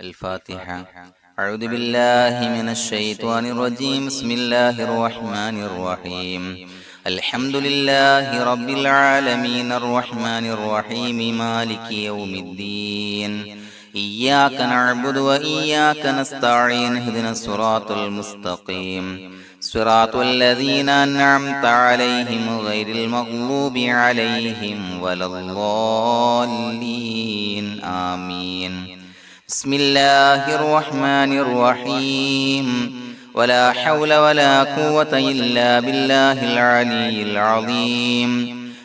الفاتحة. أعوذ بالله من الشيطان الرجيم. بسم الله الرحمن الرحيم. الحمد لله رب العالمين الرحمن الرحيم مالك يوم الدين. إياك نعبد وإياك نستعين. اهدنا الصراط المستقيم صراط الذين أنعمت عليهم غير المغضوب عليهم ولا الضالين. آمين. بسم الله الرحمن الرحيم. ولا حول ولا قوة إلا بالله العلي العظيم.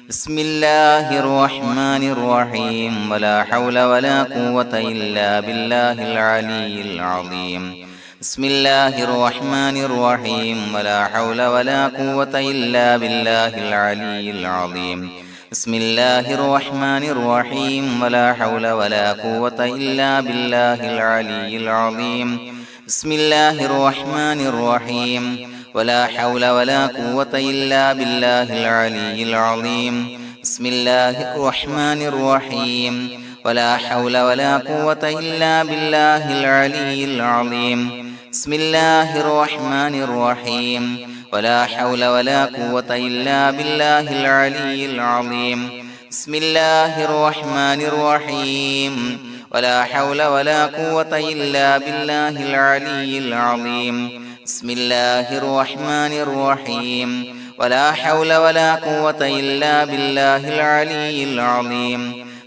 بسم الله الرحمن الرحيم. ولا حول ولا قوة إلا بالله العلي العظيم. بسم الله الرحمن الرحيم. ولا حول ولا قوة إلا بالله العلي العظيم. بسم الله الرحمن الرحيم. ولا حول ولا قوة إلا بالله العلي العظيم. بسم الله الرحمن الرحيم. ولا حول ولا قوة إلا بالله العلي العظيم. بسم الله الرحمن الرحيم. ولا حول ولا قوة إلا بالله العلي العظيم. بسم الله الرحمن الرحيم. ولا حول ولا قوة إلا بالله العلي العظيم. بسم الله الرحمن الرحيم. ولا حول ولا قوة إلا بالله العلي العظيم. بسم الله الرحمن الرحيم. ولا حول ولا قوة إلا بالله العلي العظيم.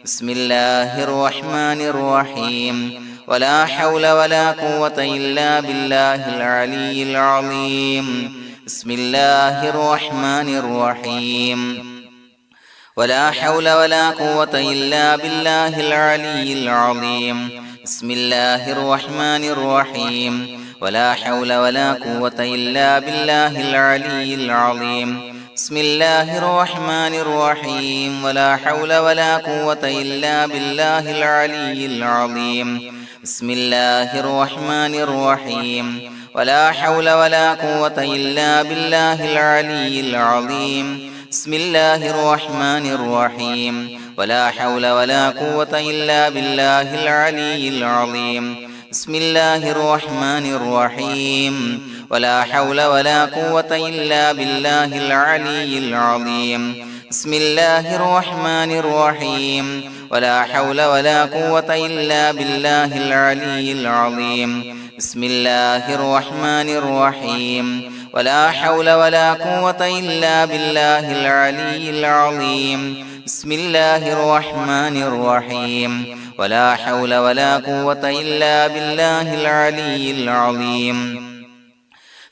بسم الله الرحمن الرحيم. ولا حول ولا قوة إلا بالله العلي العظيم. بسم الله الرحمن الرحيم. ولا حول ولا قوة إلا بالله العلي العظيم. بسم الله الرحمن الرحيم. ولا حول ولا قوة إلا بالله العلي العظيم. بسم الله الرحمن الرحيم. ولا حول ولا قوة إلا بالله العلي العظيم. بسم الله الرحمن الرحيم. ولا حول ولا قوة إلا بالله العلي العظيم. بسم الله الرحمن الرحيم. ولا حول ولا قوة إلا بالله العلي العظيم. بسم الله الرحمن الرحيم. ولا حول ولا قوة إلا بالله العلي العظيم. بسم الله الرحمن الرحيم. ولا حول ولا قوة إلا بالله العلي العظيم. بسم الله الرحمن الرحيم. ولا حول ولا قوة إلا بالله العلي العظيم. بسم الله الرحمن الرحيم. ولا حول ولا قوة إلا بالله العلي العظيم.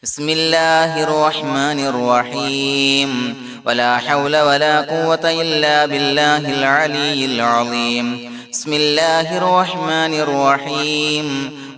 بسم الله الرحمن الرحيم. ولا حول ولا قوة إلا بالله العلي العظيم. بسم الله الرحمن الرحيم.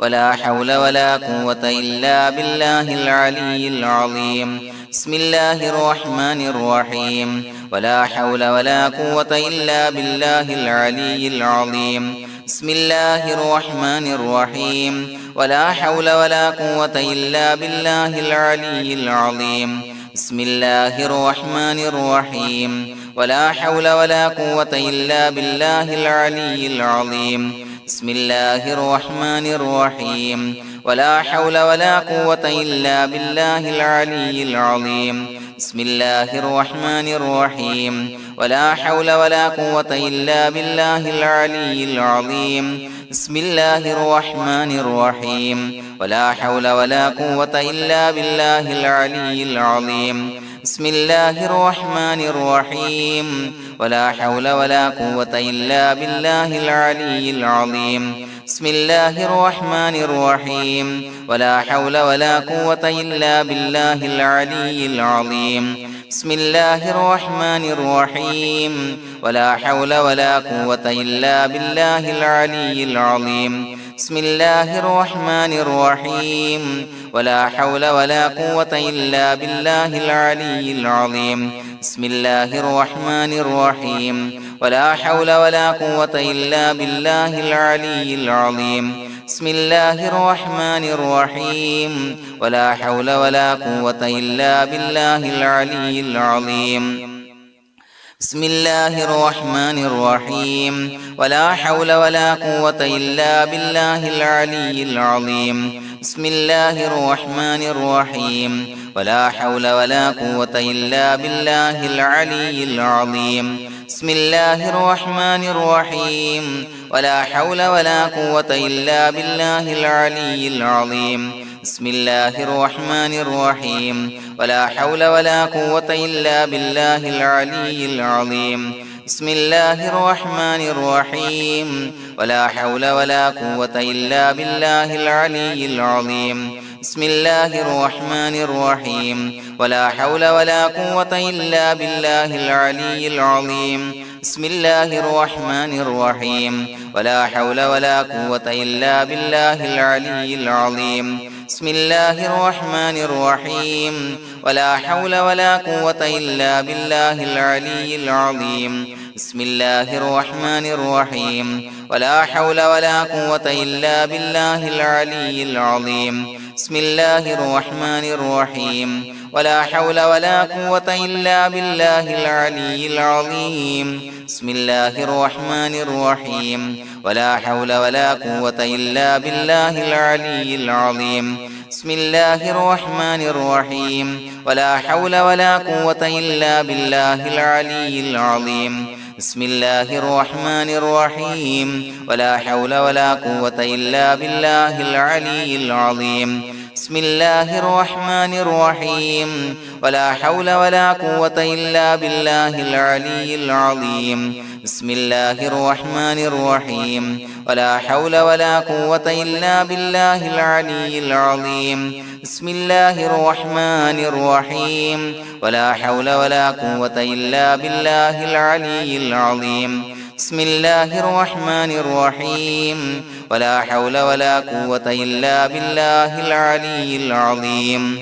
ولا حول ولا قوة إلا بالله العلي العظيم. بسم الله الرحمن الرحيم. ولا حول ولا قوة إلا بالله العلي العظيم. بسم الله الرحمن الرحيم. ولا حول ولا قوة إلا بالله العلي العظيم. بسم الله الرحمن الرحيم. ولا حول ولا قوة إلا بالله العلي العظيم. بسم الله الرحمن الرحيم. ولا حول ولا قوة إلا بالله العلي العظيم. بسم الله الرحمن الرحيم. ولا حول ولا قوة إلا بالله العلي العظيم. بسم الله الرحمن الرحيم. ولا حول ولا قوة إلا بالله العلي العظيم. بسم الله الرحمن الرحيم. ولا حول ولا قوة إلا بالله العلي العظيم. بسم الله الرحمن الرحيم. ولا حول ولا قوة إلا بالله العلي العظيم. بسم الله الرحمن الرحيم. ولا حول ولا قوة إلا بالله العلي العظيم. بسم الله الرحمن الرحيم. ولا حول ولا قوة إلا بالله العلي العظيم. بسم الله الرحمن الرحيم. ولا حول ولا قوة إلا بالله العلي العظيم. بسم الله الرحمن الرحيم. ولا حول ولا قوة إلا بالله العلي العظيم. بسم الله الرحمن الرحيم ولا حول ولا قوة إلا بالله العلي العظيم بسم الله الرحمن الرحيم ولا حول ولا قوة إلا بالله العلي العظيم بسم الله الرحمن الرحيم ولا حول ولا قوة إلا بالله العلي العظيم بسم الله الرحمن الرحيم ولا حول ولا قوة إلا بالله العلي العظيم بسم الله الرحمن الرحيم ولا حول ولا قوة إلا بالله العلي العظيم بسم الله الرحمن الرحيم ولا حول ولا قوة إلا بالله العلي العظيم بسم الله الرحمن الرحيم ولا حول ولا قوة إلا بالله العلي العظيم بسم الله الرحمن الرحيم ولا حول ولا قوة إلا بالله العلي العظيم بسم الله الرحمن الرحيم ولا حول ولا قوة إلا بالله العلي العظيم بسم الله الرحمن الرحيم ولا حول ولا قوة إلا بالله العلي العظيم بسم الله الرحمن الرحيم ولا حول ولا قوة إلا بالله العلي العظيم بسم الله الرحمن الرحيم ولا حول ولا قوة إلا بالله العلي العظيم بسم الله الرحمن الرحيم ولا حول ولا قوة إلا بالله العلي العظيم بسم الله الرحمن الرحيم ولا حول ولا قوة إلا بالله العلي العظيم بسم الله الرحمن الرحيم ولا حول ولا قوة إلا بالله العلي العظيم بسم الله الرحمن الرحيم ولا حول ولا قوة إلا بالله العلي العظيم بسم الله الرحمن الرحيم ولا حول ولا قوة إلا بالله العلي العظيم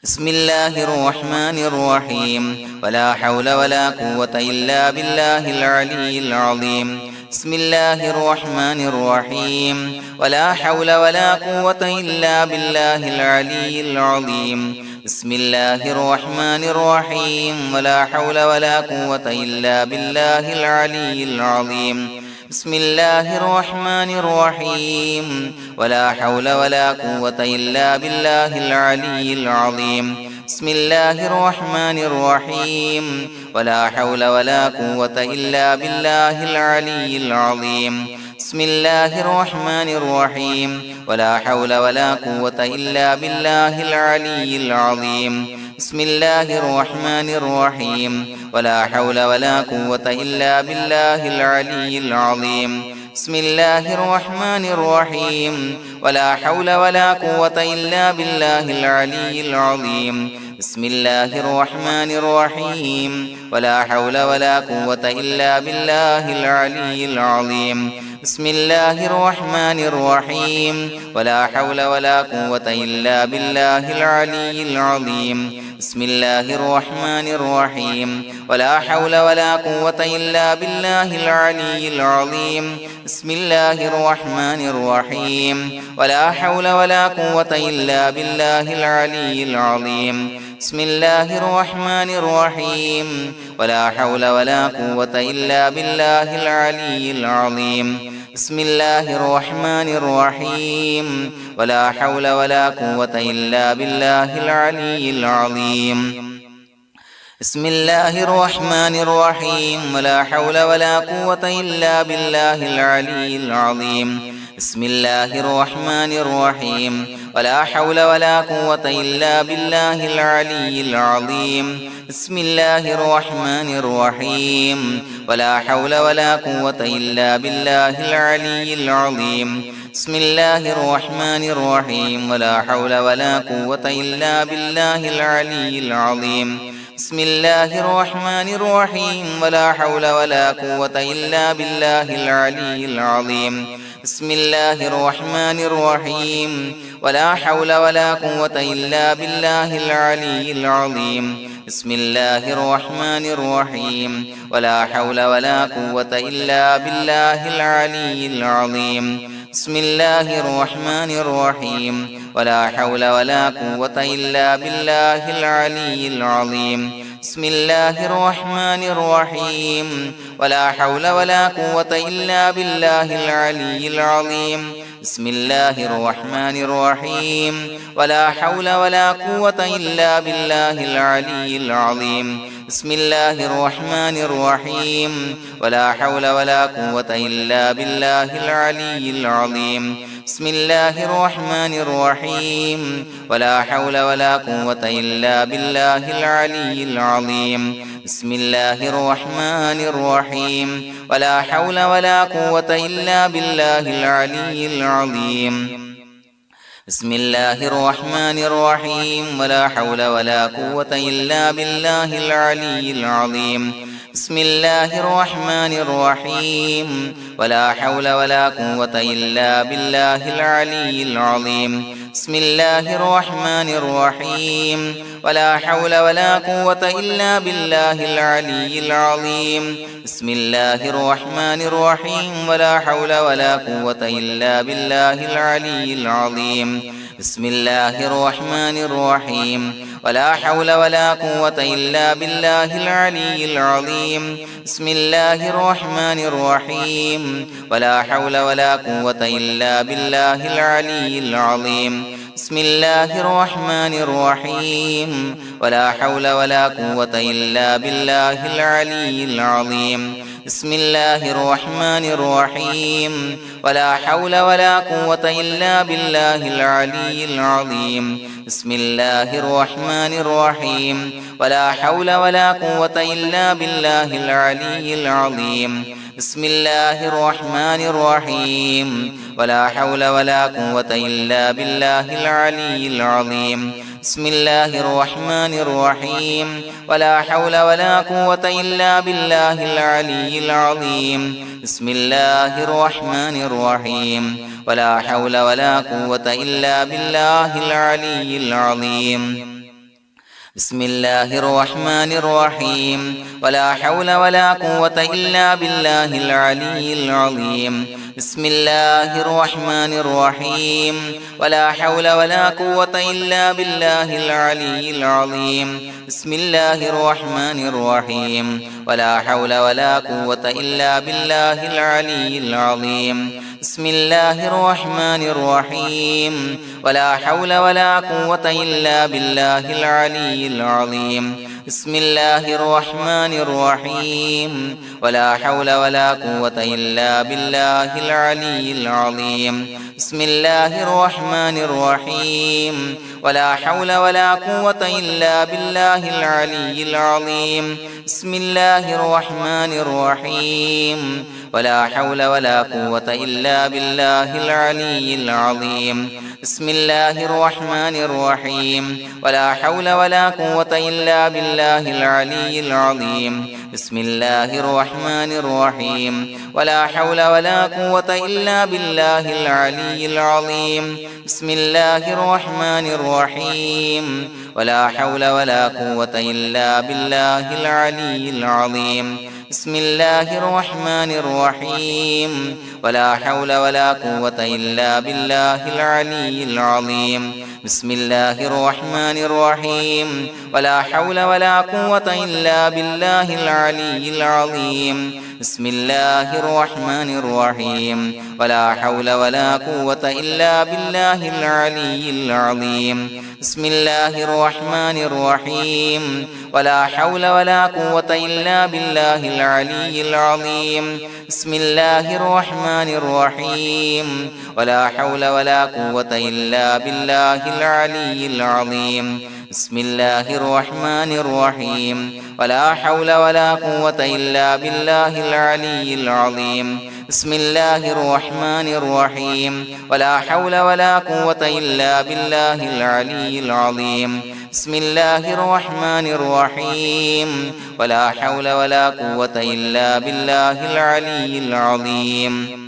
بسم الله الرحمن الرحيم ولا حول ولا قوة إلا بالله العلي العظيم بسم الله الرحمن الرحيم ولا حول ولا قوة إلا بالله العلي العظيم بسم الله الرحمن الرحيم ولا حول ولا قوة إلا بالله العلي العظيم بسم الله الرحمن الرحيم ولا حول ولا قوة إلا بالله العلي العظيم بسم الله الرحمن الرحيم ولا حول ولا قوة إلا بالله العلي العظيم بسم الله الرحمن الرحيم ولا حول ولا قوة إلا بالله العلي العظيم بسم الله الرحمن الرحيم ولا حول ولا قوة إلا بالله العلي العظيم بسم الله الرحمن الرحيم ولا حول ولا قوة إلا بالله العلي العظيم بسم الله الرحمن الرحيم ولا حول ولا قوة إلا بالله العلي العظيم بسم الله الرحمن الرحيم ولا حول ولا قوة إلا بالله العلي العظيم بسم الله الرحمن الرحيم ولا حول ولا قوة إلا بالله العلي العظيم بسم الله الرحمن الرحيم ولا حول ولا قوة إلا بالله العلي العظيم بسم الله الرحمن الرحيم ولا حول ولا قوة إلا بالله العلي العظيم بسم الله الرحمن الرحيم ولا حول ولا قوة إلا بالله العلي العظيم بسم الله الرحمن الرحيم ولا حول ولا قوة إلا بالله العلي العظيم بسم الله الرحمن الرحيم ولا حول ولا قوة إلا بالله العلي العظيم بسم الله الرحمن الرحيم ولا حول ولا قوة إلا بالله العلي العظيم بسم الله الرحمن الرحيم ولا حول ولا قوة إلا بالله العلي العظيم بسم الله الرحمن الرحيم ولا حول ولا قوة إلا بالله العلي العظيم بسم الله الرحمن الرحيم ولا حول ولا قوة إلا بالله العلي العظيم بسم الله الرحمن الرحيم ولا حول ولا قوة إلا بالله العلي العظيم بسم الله الرحمن الرحيم ولا حول ولا قوة إلا بالله العلي العظيم بسم الله الرحمن الرحيم ولا حول ولا قوة إلا بالله العلي العظيم بسم الله الرحمن الرحيم ولا حول ولا قوة إلا بالله العلي العظيم بسم الله الرحمن الرحيم ولا حول ولا قوة إلا بالله العلي العظيم بسم الله الرحمن الرحيم ولا حول ولا قوة إلا بالله العلي العظيم بسم الله الرحمن الرحيم ولا حول ولا قوة إلا بالله العلي العظيم بسم الله الرحمن الرحيم ولا حول ولا قوة إلا بالله العلي العظيم بسم الله الرحمن الرحيم ولا حول ولا قوة إلا بالله العلي العظيم بسم الله الرحمن الرحيم ولا حول ولا قوة إلا بالله العلي العظيم بسم الله الرحمن الرحيم ولا حول ولا قوة إلا بالله العلي العظيم بسم الله الرحمن الرحيم ولا حول ولا قوة إلا بالله العلي العظيم بسم الله الرحمن الرحيم ولا حول ولا قوة إلا بالله العلي العظيم بسم الله الرحمن الرحيم ولا حول ولا قوة إلا بالله العلي العظيم بسم الله الرحمن الرحيم ولا حول ولا قوة إلا بالله العلي العظيم بسم الله الرحمن الرحيم ولا حول ولا قوة إلا بالله العلي العظيم بسم الله الرحمن الرحيم ولا حول ولا قوة إلا بالله العلي العظيم بسم الله الرحمن الرحيم ولا حول ولا قوة إلا بالله العلي العظيم بسم الله الرحمن الرحيم ولا حول ولا قوة إلا بالله العلي العظيم بسم الله الرحمن الرحيم ولا حول ولا قوة إلا بالله العلي العظيم بسم الله الرحمن الرحيم ولا حول ولا قوة إلا بالله العلي العظيم بسم الله الرحمن الرحيم ولا حول ولا قوة إلا بالله العلي العظيم بسم الله الرحمن الرحيم ولا حول ولا قوة إلا بالله العلي العظيم بسم الله الرحمن الرحيم ولا حول ولا قوة إلا بالله العلي العظيم بسم الله الرحمن الرحيم ولا حول ولا قوة إلا بالله العلي العظيم بسم الله الرحمن الرحيم ولا حول ولا قوة إلا بالله العلي العظيم بسم الله الرحمن الرحيم ولا حول ولا قوة إلا بالله العلي العظيم بسم الله الرحمن الرحيم ولا حول ولا قوة إلا بالله العلي العظيم بسم الله الرحمن الرحيم ولا حول ولا قوة إلا بالله العلي العظيم بسم الله الرحمن الرحيم ولا حول ولا قوة إلا بالله العلي العظيم بسم الله الرحمن الرحيم ولا حول ولا قوة إلا بالله العلي العظيم بسم الله الرحمن الرحيم ولا حول ولا قوة إلا بالله العلي العظيم بسم الله الرحمن الرحيم ولا حول ولا قوة إلا بالله العلي العظيم بسم الله الرحمن الرحيم ولا حول ولا قوة إلا بالله العلي العظيم بسم الله الرحمن الرحيم ولا حول ولا قوة إلا بالله العلي العظيم بسم الله الرحمن الرحيم ولا حول ولا قوة إلا بالله العلي العظيم بسم الله الرحمن الرحيم ولا حول ولا قوة إلا بالله العلي العظيم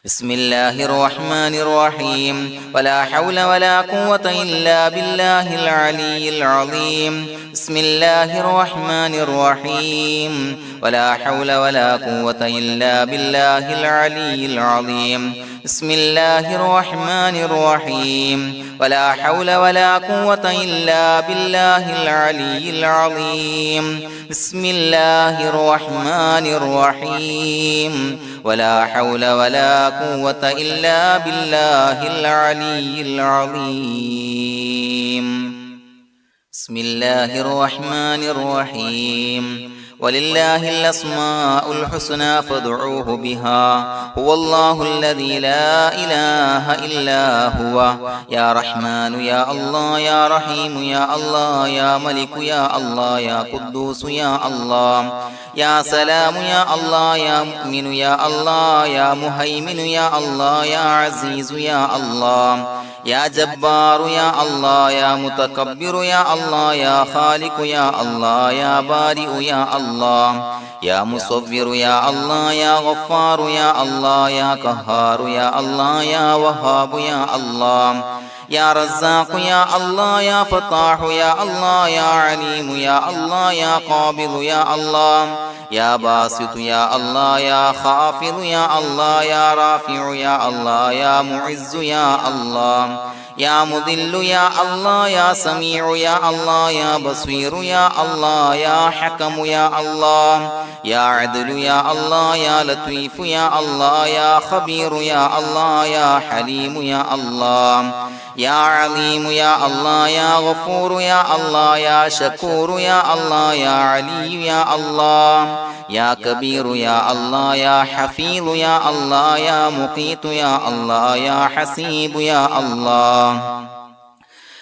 بسم الله الرحمن الرحيم ولا حول ولا قوة إلا بالله العلي العظيم بسم الله الرحمن الرحيم ولا حول ولا قوة إلا بالله العلي العظيم بسم الله الرحمن الرحيم ولا حول ولا قوة إلا بالله العلي العظيم بسم الله الرحمن الرحيم ولا حول ولا قوة إلا بالله العلي العظيم بسم الله الرحمن الرحيم ولله الأسماء الحسنى فادعوه بها هو الله الذي لا إله إلا هو يا رحمن يا الله يا رحيم يا الله يا ملك يا الله يا قدوس يا الله يا سلام يا الله يا مؤمن يا الله يا مهيمن يا الله يا عزيز يا الله يا جبار يا الله يا متكبر يا الله يا خالق يا الله يا بارئ يا الله يا مصور يا الله يا غفار يا الله يا قهار يا الله يا وهاب يا الله يا رزاق يا الله يا فتاح يا الله يا عليم يا الله يا قابض يا الله يا باسط يا الله يا خافض يا الله يا رافع يا الله يا معز يا الله يا مذل يا الله يا سميع يا الله يا بصير يا الله يا حكم يا الله يا عدل يا الله يا لطيف يا الله يا خبير يا الله يا حليم يا الله يا عليم يا الله يا غفور يا الله يا شكور يا الله يا علي يا الله يا كبير يا الله يا حفيظ يا الله يا مقيت يا الله يا حسيب يا الله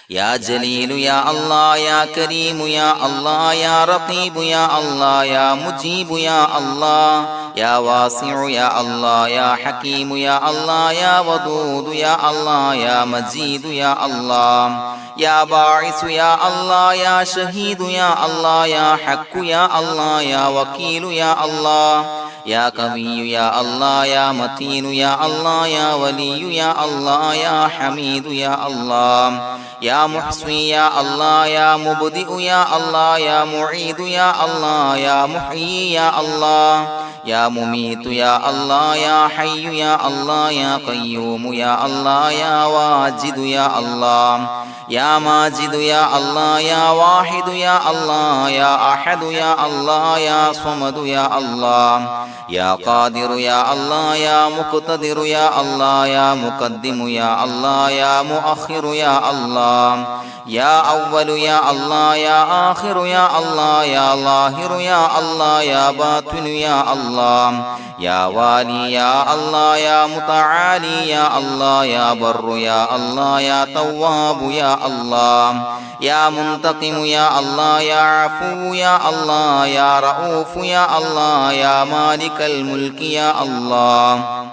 يا جليل يا الله يا كريم يا الله يا رقيب يا الله يا مجيب يا الله يا واسع يا الله يا حكيم يا الله يا ودود يا الله يا مجيد يا الله يا باعث يا الله يا شهيد يا الله يا حق يا الله يا وكيل يا الله يا قوي يا الله يا متين يا الله يا ولي يا الله يا حميد يا الله يا محصي يا الله يا مبدئ يا الله يا معيد يا الله يا محيي يا الله يا مميت يا الله يا حي يا الله يا قيوم يا الله يا واجد يا الله يا ماجد يا الله يا واحد يا الله يا أحد يا الله يا صمد يا الله يا قادر يا الله يا مقتدر يا الله يا مقدم يا الله يا مؤخر يا الله يا أول يا الله يا آخر يا الله يا ظاهر يا الله يا باطن يا الله يا والي يا الله يا متعالي يا الله يا بر يا الله يا تواب يا الله يا منتقم يا الله يا عفو يا الله يا رؤوف يا الله يا مالك الملك يا الله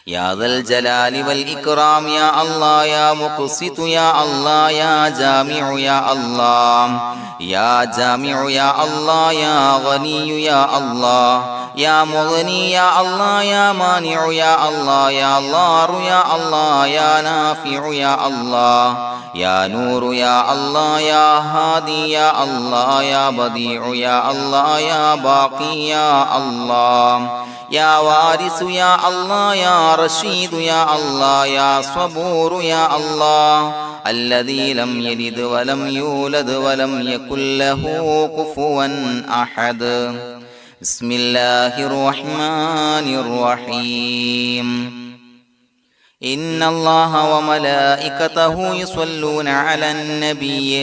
يا ذا الجلال والإكرام يا الله يا مقسط يا الله يا جامع يا الله يا جامع يا الله يا غني يا الله يا مغني يا الله يا مانع يا الله يا ضار يا الله يا نافع يا الله يا نور يا الله يا هادي يا الله يا بديع يا الله يا باقي يا الله يا وارث يا الله يا رشيد يا الله يا صبور يا الله الذي لم يلد ولم يولد ولم يكن له كفوا أحد بسم الله الرحمن الرحيم إن الله وملائكته يصلون على النبي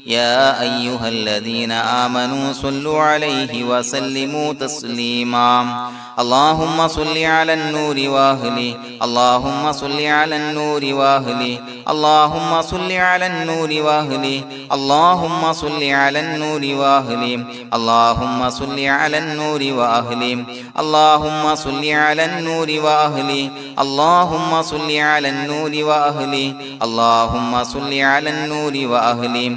يا أيها الذين آمنوا صلوا عليه وسلموا تسليما اللهم صل على النور وأهله اللهم صل على النور وأهله اللهم صل على النور وأهله اللهم صل على النور وأهله اللهم صل على النور وأهله اللهم صل على النور وأهله اللهم صل على النور وأهله اللهم صل على النور وأهله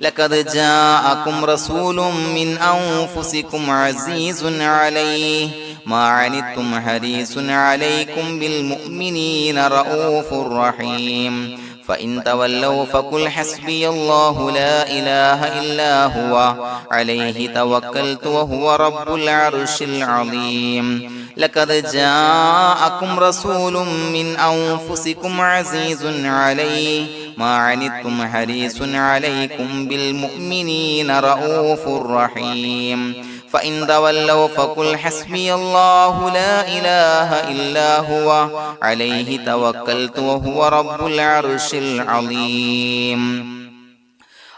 لقد جاءكم رسول من أنفسكم عزيز عليه ما عنتم حريص عليكم بالمؤمنين رؤوف رحيم فإن تولوا فقل حسبي الله لا إله إلا هو عليه توكلت وهو رب العرش العظيم لقد جاءكم رسول من أنفسكم عزيز عليه ما عنتم حريص عليكم بالمؤمنين رؤوف رحيم فإن تولوا فقل حسبي الله لا إله إلا هو عليه توكلت وهو رب العرش العظيم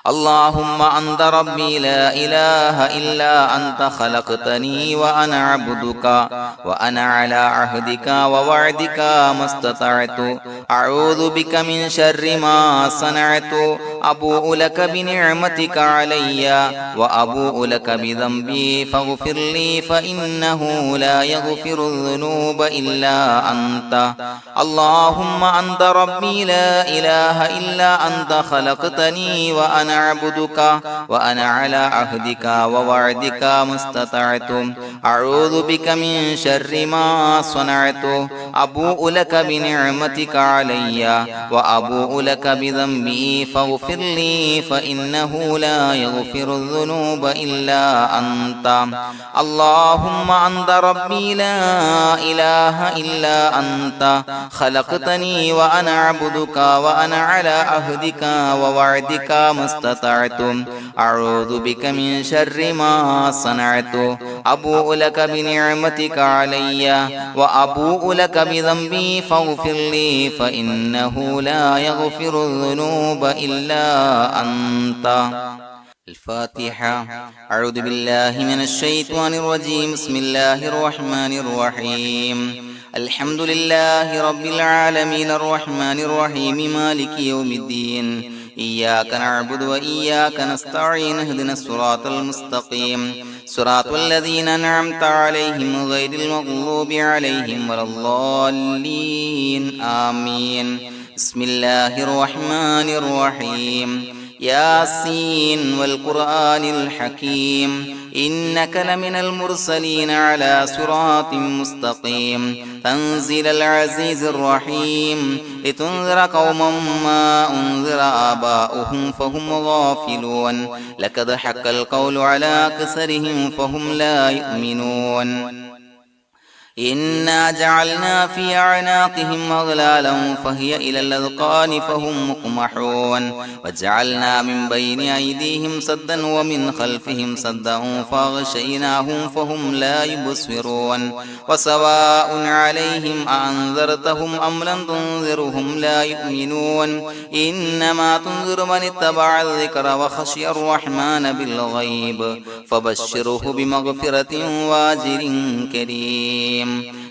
اللهم أنت ربي لا إله إلا أنت خلقتني وأنا عبدك وأنا على عهدك ووعدك ما استطعت أعوذ بك من شر ما صنعت أبوء لك بنعمتك علي وأبوء لك بذنبي فاغفر لي فإنه لا يغفر الذنوب إلا أنت اللهم أنت ربي لا إله إلا أنت خلقتني وأنا عبدك وأنا على عهدك ووعدك ما استطعت أعوذ بك من شر ما صنعت أبوء لك بنعمتك علي وأبوء لك بذنبي فاغفر لي فإنه لا يغفر الذنوب إلا أنت اللهم أنت ربي لا إله إلا أنت خلقتني وأنا عبدك وأنا على عهدك ووعدك ما استطعت أعوذ بك من شر ما صنعت أبوء لك بنعمتك علي وأبوء لك بذنبي فاغفر لي فإنه لا يغفر الذنوب إلا أنت الفاتحة أعوذ بالله من الشيطان الرجيم بسم الله الرحمن الرحيم الحمد لله رب العالمين الرحمن الرحيم مالك يوم الدين إياك نعبد وإياك نستعين اهدنا الصراط المستقيم صراط الذين أنعمت عليهم غير المغضوب عليهم ولا الضالين آمين بسم الله الرحمن الرحيم ياسين والقرآن الحكيم إنك لمن المرسلين على صراط مستقيم تنزيل العزيز الرحيم لتنذر قوما ما أنذر آباؤهم فهم غافلون لقد حق القول على أكثرهم فهم لا يؤمنون إنا جعلنا في أعناقهم أغلالا فهي إلى الأذقان فهم مقمحون وجعلنا من بين أيديهم سدا ومن خلفهم سدا فأغشيناهم فهم لا يبصرون وسواء عليهم أأنذرتهم أم لم تنذرهم لا يؤمنون إنما تنذر من اتبع الذكر وخشي الرحمن بالغيب فبشره بمغفرة وأجر كريم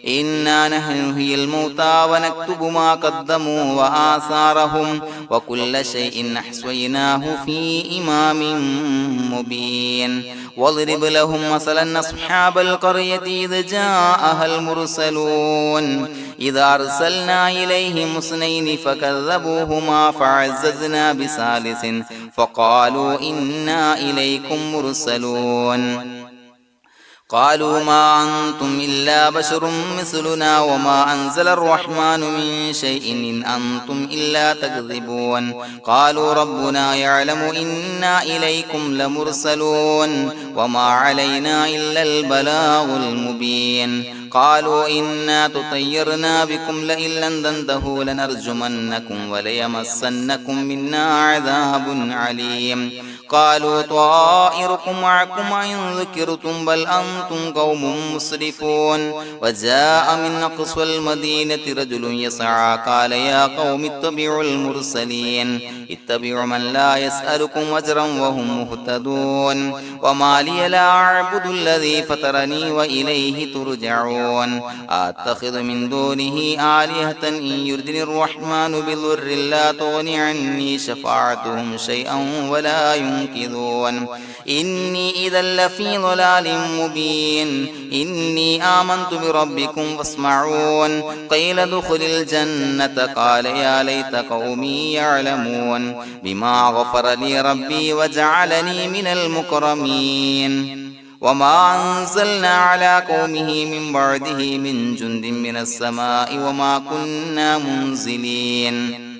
إنا نحن نحيي الموتى ونكتب ما قدموا وآثارهم وكل شيء أحصيناه في إمام مبين واضرب لهم مثلا أصحاب القرية إذ جاءها المرسلون إذا أرسلنا إليهم اثنين فكذبوهما فعززنا بثالث فقالوا إنا إليكم مرسلون قالوا ما أنتم إلا بشر مثلنا وما أنزل الرحمن من شيء إن أنتم إلا تكذبون قالوا ربنا يعلم إنا إليكم لمرسلون وما علينا إلا البلاغ المبين قالوا إنا تطيرنا بكم لئن لم تنتهوا لنرجمنكم وليمسنكم منا عذاب عليم قالوا طائركم معكم إن ذكرتم بل أنتم قوم مسرفون وجاء من أقصى المدينة رجل يسعى قال يا قوم اتبعوا المرسلين اتبعوا من لا يسألكم أجرا وهم مهتدون وما لي لا أعبد الذي فطرني وإليه ترجعون يسمعون أتخذ من دونه آلهة إن يردني الرحمن بضر لا تغن عني شفاعتهم شيئا ولا ينقذون إني إذا لفي ضلال مبين إني آمنت بربكم فاسمعون قيل ادخل الجنة قال يا ليت قومي يعلمون بما غفر لي ربي وجعلني من المكرمين وما أنزلنا على قومه من بعده من جند من السماء وما كنا منزلين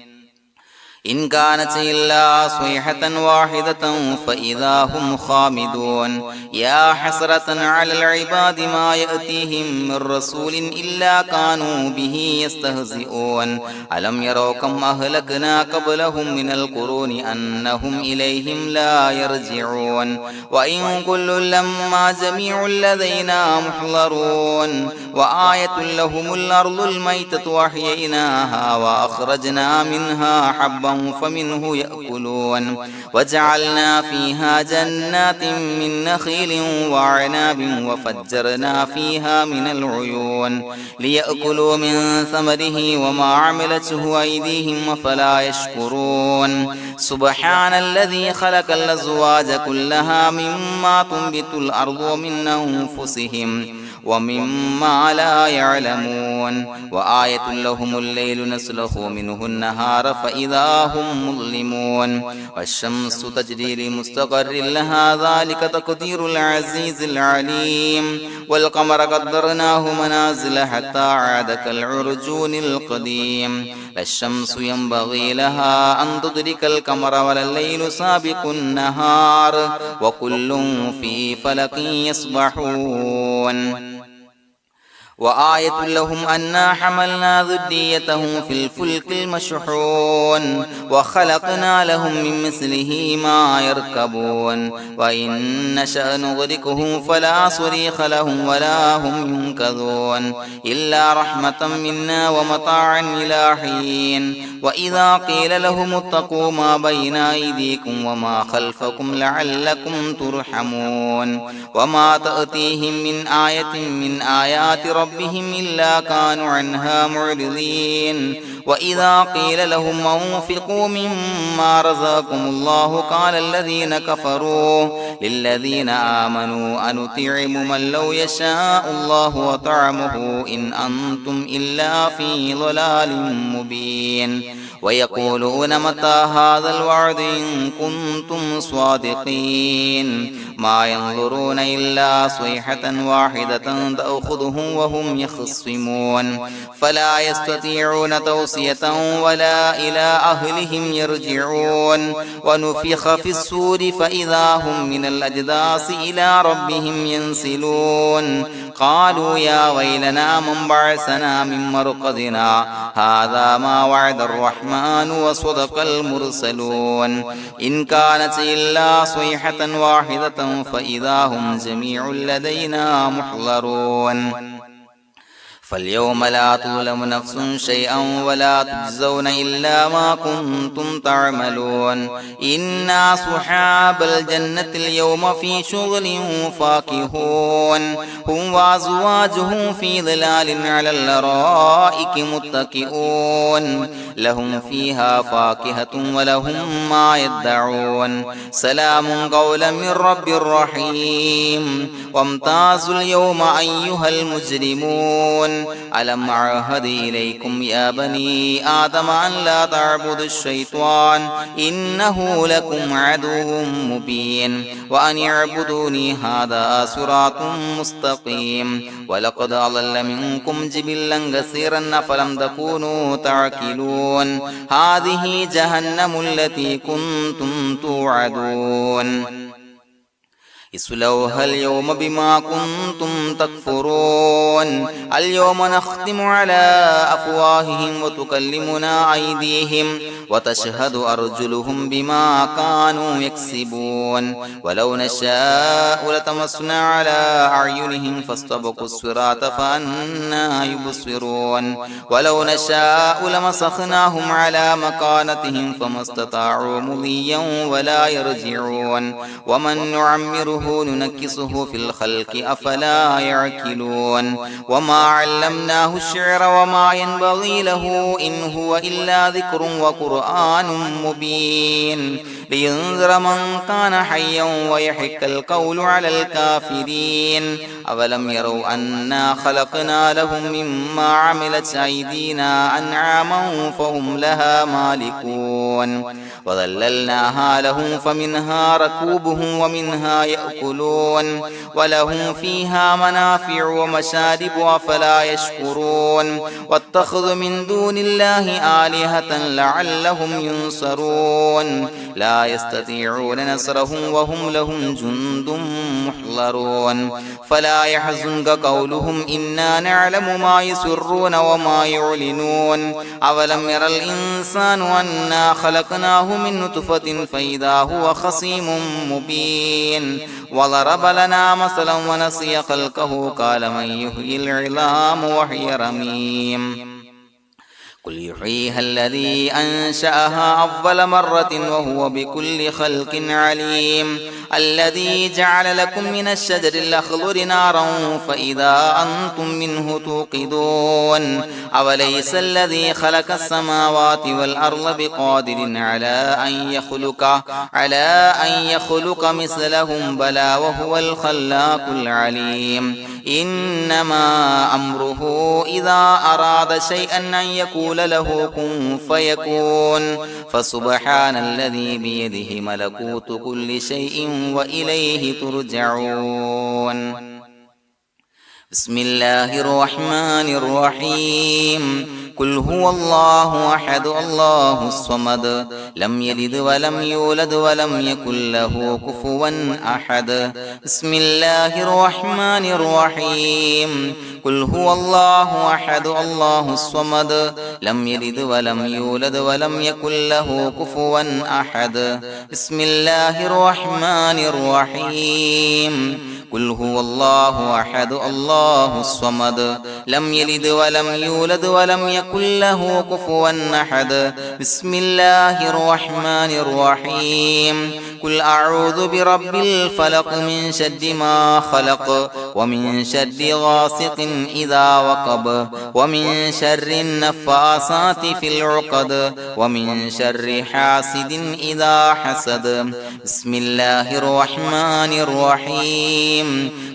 إن كانت إلا صيحة واحدة فإذا هم خامدون يا حسرة على العباد ما يأتيهم من رسول إلا كانوا به يستهزئون ألم يروا كم أهلكنا قبلهم من القرون أنهم إليهم لا يرجعون وإن كل لما جميع لدينا محضرون وآية لهم الأرض الميتة وأحييناها وأخرجنا منها حبا فمنه يأكلون وجعلنا فيها جنات من نخيل وعناب وفجرنا فيها من العيون ليأكلوا من ثمره وما عملته أيديهم فلا يشكرون سبحان الذي خلق الأزواج كلها مما تنبت الأرض ومن أنفسهم ومما لا يعلمون وآية لهم الليل نسلخ منه النهار فإذا هم مظلمون والشمس تجري لمستقر لها ذلك تقدير العزيز العليم والقمر قدرناه منازل حتى عاد كالعرجون القديم لا الشمس ينبغي لها أن تدرك القمر ولا الليل سابق النهار وكل في فلك يسبحون وآية لهم أنا حملنا ذريتهم في الفلك المشحون وخلقنا لهم من مثله ما يركبون وإن نشأ نغرقهم فلا صريخ لهم ولا هم ينقذون إلا رحمة منا ومتاعا إلى حين وإذا قيل لهم اتقوا ما بين أيديكم وما خلفكم لعلكم ترحمون وما تأتيهم من آية من آيات ربهم إلا كانوا عنها معرضين وإذا قيل لهم أنفقوا مما رزقكم الله قال الذين كفروا للذين آمنوا أنطعم من لو يشاء الله وطعمه إن أنتم إلا في ضلال مبين ويقولون متى هذا الوعد إن كنتم صادقين ما ينظرون إلا صيحة واحدة تأخذهم وهم يخصمون فلا يستطيعون توصية ولا إلى أهلهم يرجعون ونفخ في الصور فإذا هم من الأجداث إلى ربهم ينسلون قالوا يا ويلنا من بعثنا من مرقدنا هذا ما وعد الرحمن وصدق المرسلون إن كانت إلا صيحة واحدة فإذا هم جميع لدينا محضرون فاليوم لا تظلم نفس شيئا ولا تجزون إلا ما كنتم تعملون إنا أصحاب الجنة اليوم في شغل فاكهون هم وأزواجهم في ظلال على الأرائك متكئون لهم فيها فاكهة ولهم ما يدعون سلام قولا من رب رحيم وامتازوا اليوم أيها المجرمون ألم أعهد إليكم يا بني آدم أن لا تعبدوا الشيطان إنه لكم عدو مبين وأن اعبدوني هذا صراط مستقيم ولقد أضل منكم جبلا كثيرا فلم تكونوا تعقلون هذه جهنم التي كنتم توعدون اصلوها اليوم بما كنتم تكفرون اليوم نختم على أفواههم وتكلمنا أيديهم وتشهد أرجلهم بما كانوا يكسبون ولو نشاء لطمسنا على أعينهم فاستبقوا الصراط فأنى يبصرون ولو نشاء لمسخناهم على مكانتهم فما استطاعوا مضيا ولا يرجعون ومن نعمره ننكسه في الخلق أفلا يعقلون وما علمناه الشعر وما ينبغي له إن هو إلا ذكر وقرآن مبين لينذر من كان حيا ويحق القول على الكافرين أولم يروا أنا خلقنا لهم مما عملت أيدينا أنعاما فهم لها مالكون وظللناها لهم فمنها ركوبهم ومنها يأكلون ولهم فيها منافع ومشارب أفلا يشكرون واتخذوا من دون الله آلهة لعلهم ينصرون لا يستطيعون نصرهم وهم لهم جند محضرون فلا يحزنك قولهم إنا نعلم ما يسرون وما يعلنون أولم ير الإنسان أنا خلقناه من نطفة فإذا هو خصيم مبين وضرب لنا مثلا ونسي خلقه قال من يحيي العظام وهي رميم قل يحييها الذي أنشأها أول مرة وهو بكل خلق عليم الذي جعل لكم من الشجر الأخضر نارا فإذا أنتم منه توقدون أوليس الذي خلق السماوات والأرض بقادر على أن يخلق مثلهم بلى وهو الخلاق العليم إنما أمره إذا أراد شيئا أن يقول له كن فيكون فسبحان الذي بيده ملكوت كل شيء وإليه ترجعون بسم الله الرحمن الرحيم قل هو الله أحد الله الصمد لم يلد ولم يولد ولم يكن له كفوا أحد بسم الله الرحمن الرحيم قل هو الله أحد الله الصمد لم يلد ولم يولد ولم يكن له كفوا أحد بسم الله الرحمن الرحيم قل هو الله أحد الله الصمد لم يلد ولم يولد ولم يكن له كفوا أحد بسم الله الرحمن الرحيم قل أعوذ برب الفلق من شر ما خلق ومن شر غاسق إذا وقب ومن شر النفاثات في العقد ومن شر حاسد إذا حسد بسم الله الرحمن الرحيم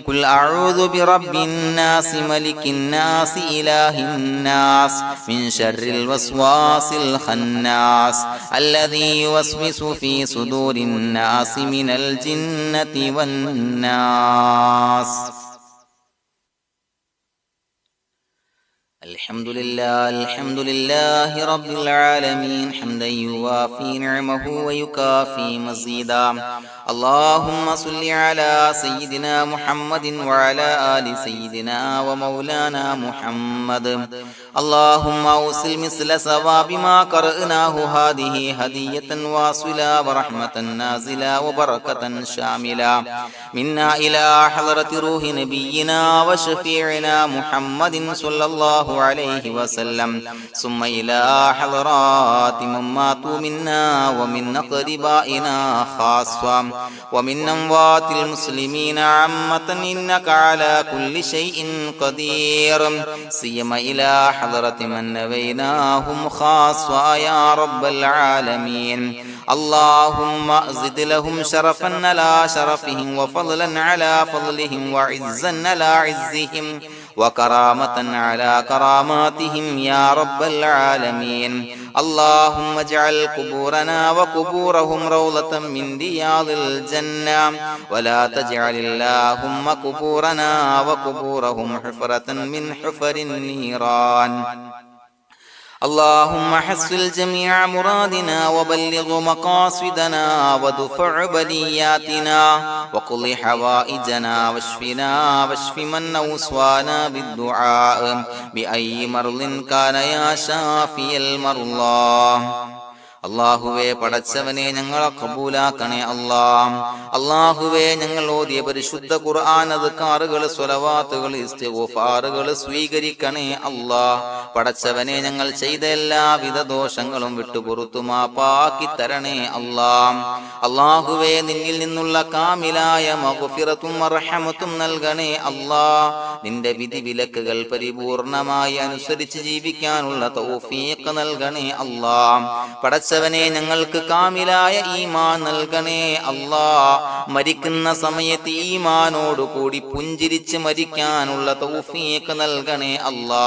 قل أعوذ برب الناس ملك الناس إله الناس من شر الوسواس الخناس الذي يوسوس في صدور الناس من الجنة والناس الحمد لله رب العالمين حمدا يوافي نعمه ويكافي مزيدا اللهم صل على سيدنا محمد وعلى آل سيدنا ومولانا محمد اللهم أوصل مثل ثواب ما قرأناه هذه هدية واصلة ورحمة نازلة وبركة شاملة منا إلى حضرة روح نبينا وشفيعنا محمد صلى الله عليه وسلم ثم إلى حضرات من ماتوا منا ومن أقربائنا خاصة ومن أموات المسلمين عامة إنك على كل شيء قدير سيما إلى حضرة من نبيناهم خاصة يا رب العالمين اللهم زد لهم شرفا على شرفهم وفضلا على فضلهم وعزا على عزهم وكرامة على كراماتهم يا رب العالمين اللهم اجعل قبورنا وقبورهم روضة من رياض الجنة ولا تجعل اللهم قبورنا وقبورهم حفرة من حفر النيران اللهم حصل جميع مرادنا وبلغ مقاصدنا وادفع بلياتنا وقض حوائجنا واشف من أوصانا بالدعاء بأي مرض كان يا شافي المرضى. അള്ളാഹുവേ, പടച്ചവനെ ഞങ്ങളെ കബൂലാക്കണേ അല്ലാ. അള്ളാഹുവേ, ഞങ്ങൾ ഓതിയ പരിശുദ്ധ ഖുർആൻ, അദ്കാറുകൾ, സ്വലവാത്തുകൾ, ഇസ്തിഗ്ഫാറുകൾ സ്വീകരിക്കണേ അല്ലാ. പടച്ചവനെ, ഞങ്ങൾ ചെയ്ത എല്ലാവിധ ദോഷങ്ങളും വിട്ടുപുറത്തു മാപ്പാക്കി തരണേ അല്ലാ. അള്ളാഹുവേ, നിന്നിൽ നിന്നുള്ള കാമിലായ മഗ്ഫിറത്തും റഹ്മത്തും നൽകണേ അല്ലാ. നിന്റെ വിധി വിലക്കുകൾ പരിപൂർണമായി അനുസരിച്ച് ജീവിക്കാനുള്ള തൗഫീഖ് നൽകണേ അല്ലാ. പടച്ചവനെ, ഞങ്ങൾക്ക് കാമിലായ ഈമാൻ നൽകണേ അല്ലാ. മരിക്കുന്ന സമയത്ത് ഈമാനോട് കൂടി പുഞ്ചിരിച്ച് മരിക്കാനുള്ള തൗഫീഖ് നൽകണേ അല്ലാ.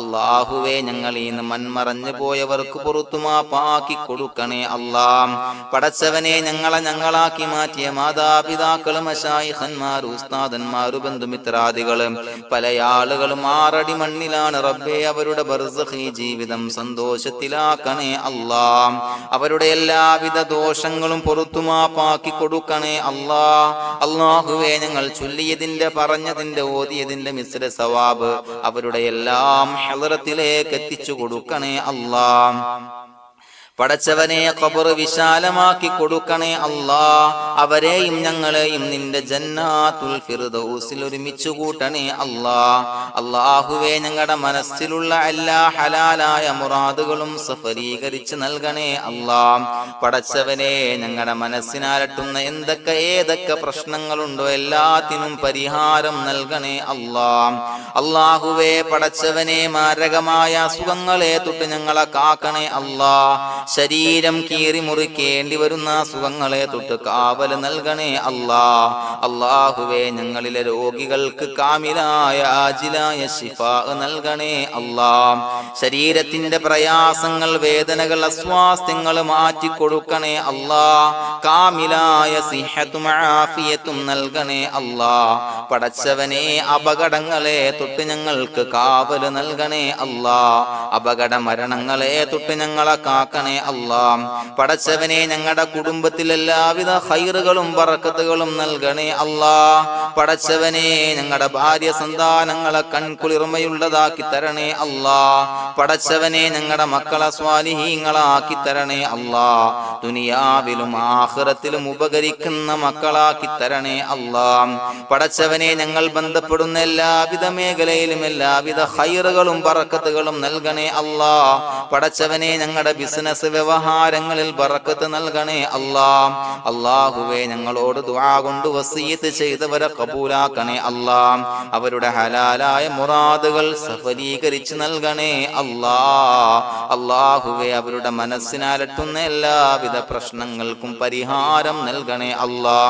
അല്ലാഹുവേ, ഞങ്ങളീന്ന് മൺമറഞ്ഞു പോയവർക്ക് പുറത്തു മാപ്പാക്കി കൊടുക്കണേ അല്ലാ. പടച്ചവനെ, ഞങ്ങളാക്കി മാറ്റിയ മാതാപിതാക്കളും മശായിഖന്മാരും ഉസ്താദന്മാരും ബന്ധുമിത്രാദികളും പല ആളുകളും 6 അടി മണ്ണിലാണ് റബ്ബേ. അവരുടെ ബർസഖി ജീവിതം സന്തോഷത്തിലാക്കണേ അല്ലാ. അവരുടെ എല്ലാവിധ ദോഷങ്ങളും പുറത്തുമാപ്പാക്കി കൊടുക്കണേ അല്ലാ. അല്ലാഹുവേ, ഞങ്ങൾ ചൊല്ലിയതിന്റെ, പറഞ്ഞതിന്റെ, ഓതിയതിന്റെ മിശ്ര സവാബ് അവരുടെ എല്ലാം ഹളറത്തിലേക്ക് എത്തിച്ചു കൊടുക്കണേ അല്ലാ. പടച്ചവനെ, ഖബർ വിശാലമാക്കി കൊടുക്കണേ അല്ലാ. അവരെയും ഞങ്ങളെയും നിന്റെ ജന്നാത്തുൽ ഫിർദൗസിൽ ഒരുമിച്ച് കൂട്ടണേ അല്ലാ. അല്ലാഹുവേ, ഞങ്ങളുടെ മനസ്സിലുള്ള എല്ലാ ഹലാലായ മുറാദുകളും സഫലീകരിച്ച് നൽകണേ അല്ലാ. പടച്ചവനെ, ഞങ്ങളുടെ മനസ്സിനാലട്ടുന്ന ഏതൊക്കെ പ്രശ്നങ്ങളുണ്ടോ എല്ലാത്തിനും പരിഹാരം നൽകണേ അല്ലാ. അല്ലാഹുവേ, പടച്ചവനെ, മാരകമായ അസുഖങ്ങളെ തൊട്ട് ഞങ്ങളെ കാക്കണേ അല്ലാ. ശരീരം കീറി മുറിക്കേണ്ടി വരുന്ന അസുഖങ്ങളെ തൊട്ട് കാവല് നൽകണേ അല്ലാ. അല്ലാഹുവേ, ഞങ്ങളിലെ രോഗികൾക്ക് കാമിലായ ആജിലായ ശിഫാ നൽകണേ അല്ലാ. ശരീരത്തിന്റെ പ്രയാസങ്ങൾ, വേദനകൾ, അസ്വാസ്ഥ്യങ്ങൾ മാറ്റി കൊടുക്കണേ അല്ലാ. കാമിലായ സിഹത്തും ആഫിയത്തും നൽകണേ അല്ലാ. പടച്ചവനെ, അപകടങ്ങളെ തൊട്ട് ഞങ്ങൾക്ക് കാവല് നൽകണേ അല്ലാ. അപകട മരണങ്ങളെ തൊട്ട് ഞങ്ങളെ കാക്കണേ അല്ലാ. പടച്ചവനെ, ഞങ്ങളുടെ കുടുംബത്തിൽ എല്ലാവിധ ഖൈറുകളും ബറക്കത്തുകളും നൽകണേ അല്ലാ. പടച്ചവനെ, ഞങ്ങളുടെ ഭാര്യ സന്താനങ്ങളെ കൺകുളിർമയുള്ളതാക്കി തരണേ അല്ലാ. പടച്ചവനെ, ഞങ്ങളുടെ മക്കളെ സ്വാലിഹീങ്ങളാക്കി തരണേ അല്ലാ. ദുനിയാവിലും ആഖിറത്തിലും ഉപകരിക്കുന്ന മക്കളാക്കി തരണേ അല്ലാ. പടച്ചവനെ, ഞങ്ങൾ ബന്ധപ്പെടുന്ന എല്ലാവിധ മേഖലയിലും എല്ലാവിധ ഖൈറുകളും ബറക്കത്തുകളും നൽകണേ അല്ലാ. പടച്ചവനെ, ഞങ്ങളുടെ ബിസിനസ് വ്യവഹാരങ്ങളിൽ ബറക്കത്ത് നൽകണേ അല്ലാ. അല്ലാഹുവേ, ഞങ്ങളോട് ദുആ കൊണ്ട് വസിയത്ത് ചെയ്തവരെ കബൂലാക്കണേ അല്ലാ. അവരുടെ ഹലാലായ മുറാദുകൾ സഫലീകരിച്ച് നൽകണേ അല്ലാ. അല്ലാഹുവേ, അവരുടെ മനസ്സിനാലട്ടുന്ന എല്ലാവിധ പ്രശ്നങ്ങൾക്കും പരിഹാരം നൽകണേ അല്ലാ.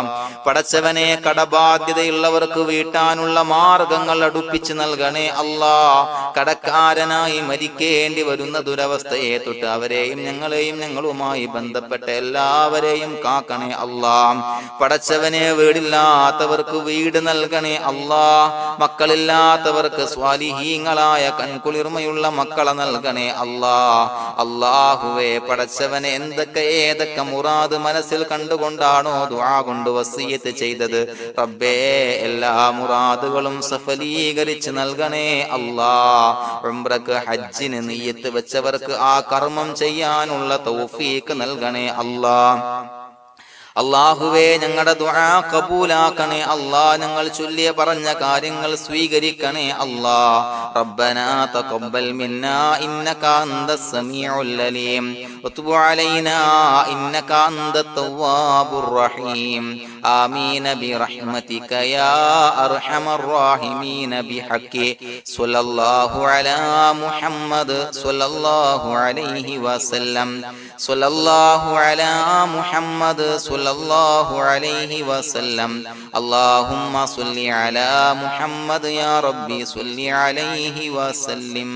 പടച്ചവനെ, കടബാധ്യതയുള്ളവർക്ക് വീട്ടാനുള്ള മാർഗങ്ങൾ അടുപ്പിച്ച് നൽകണേ അല്ലാ. കടക്കാരനായി മരിക്കേണ്ടി വരുന്ന ദുരവസ്ഥയെ തൊട്ട് അവരെയും ഞങ്ങളെയും ഞങ്ങളുമായി ബന്ധപ്പെട്ട എല്ലാവരെയും കാക്കണേ അല്ലാ. പടച്ചവനെ, വീടില്ലാത്തവർക്ക് വീട് നൽകണേ അല്ലാ. മക്കളില്ലാത്തവർക്ക് സ്വാലിഹീങ്ങളായ കൺകുളിർമയുള്ള മക്കളെ നൽകണേ അല്ലാ. അല്ലാഹുവേ, പടച്ചവനെ, ഏതൊക്കെ മുറാദ് മനസ്സിൽ കണ്ടുകൊണ്ടാണോ ദുആ കൊണ്ട് വസിയത്ത് ചെയ്തത് റബ്ബേ, എല്ലാ മുറാദുകളും സഫലീകരിച്ച് നൽകണേ അല്ലാ. ഉംറക്ക്, ഹജ്ജിന് നിയ്യത്ത് വെച്ചവർക്ക് ആ കർമ്മം ചെയ്യാനുള്ള തൗഫീഖ് നൽകണേ അല്ലാ. അല്ലാഹുവേ, ഞങ്ങളുടെ ദുആ കബൂലാക്കണേ അല്ലാ. ഞങ്ങൾ ചൊല്ലിയ പറഞ്ഞ കാര്യങ്ങൾ സ്വീകരിക്കണേ അല്ലാ. റബ്ബനാ തഖബ്ബൽ മിന്നാ ഇന്നക അന്തസ് സമീഉൽ അലീം വതുബ് അലൈനാ ഇന്നക അന്തത് തവ്വാബുർ റഹീം. ആമീൻ ബിറഹ്മതിക യാ അർഹമർ റഹീമീൻ ബിഹഖി സ്വല്ലല്ലാഹു അലാ മുഹമ്മദ് സ്വല്ലല്ലാഹു അലൈഹി വസല്ലം. സ്വല്ലല്ലാഹു അലാ മുഹമ്മദ് സ്വല്ലല്ലാഹു അലൈഹി വസല്ലം. അല്ലാഹുമ്മ സ്വല്ലി അലാ മുഹമ്മദ് യാ റബ്ബി സ്വല്ലി അലൈഹി വസല്ലം.